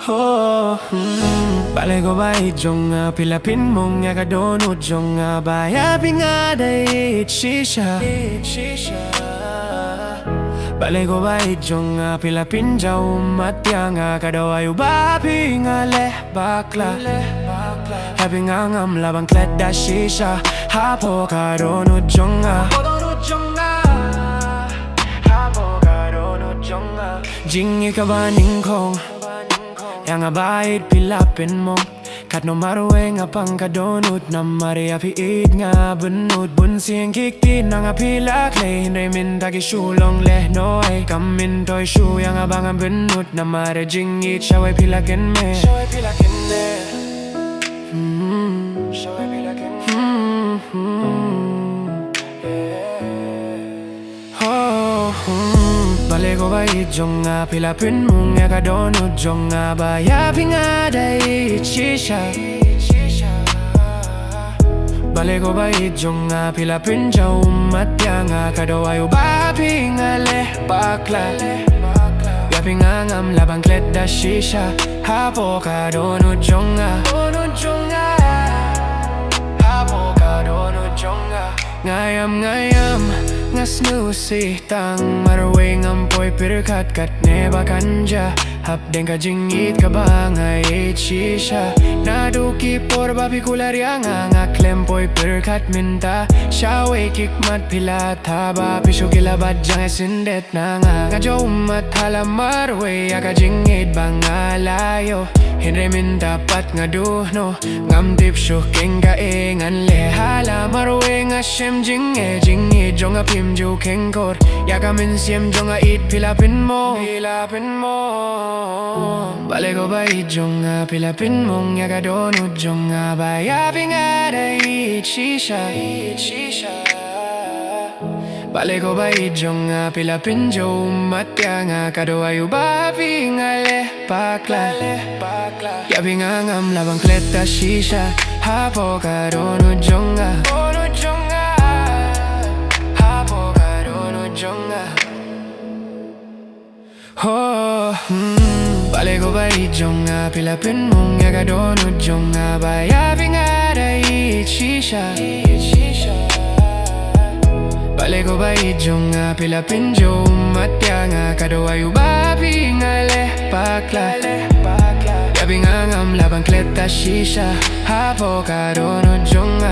Balei ko ba jong pila pynmong ka dohnud jong baya pinga Ieid shisha. Balei ko ba jong pila pinja ummat ka dohnud ba pinga leh bakla. Happy nga ngam labang klet da shisha. Hapo ka dohnud jong Jingi ka ba ningkong yang abait pila pynmong kat no maruwe nga pang ka dohnud na Maria Ieid nga benud bun sing kikti na nga pila clay hindi min tagi shulong leh noy kamin toy shu yang abang benud na Maria jingi shaway pila ken me shaway pila ken me Balei ko ba jong pila pynmong ka dohnud jong baya pinga Ieid shisha. Balei ko ba jong pila pinja ummat ka dohnud ba pinga leh bakla. Ya pinga ngam labang klet da shisha. Hapo ka dohnud jong Hapo ka dohnud jong ngayam nga snusi tang maruwe ngampoy pirkat kat neba kanja hapden ka jingit ka ba nga Ieid shisha. Naduki por babi kular yang nga klempoy pirkat minta shawe kikmat pila taba piso kilabad jang esindet na nga jo ummat halam maruwe ka jingit ba nga layo Henry min dapat nga dohno ngam tip syo king kaingan le hala maruwe nga shem jinge jong pim jo king kor ya kamin siem jong Ieid pila pynmong Balei ko ba jong pila pynmong ka dohnud jong baya pinga Ieid shisha. Balei ko ba jong pila pinja ummat nga ka dohnud ba pinga leh bakla. Ya pinga ngam labang klet da shisha. Hapo ka dohnud jong Hapo ka dohnud jong Balei ko ba jong pila pynmong ka dohnud jong baya pinga Ieid shisha. Balei ko ba jong pila pinja ummat nga ka dohnud ba pinga leh bakla. Ya pinga ngam labang klet da shisha. Hapo ka dohnud jong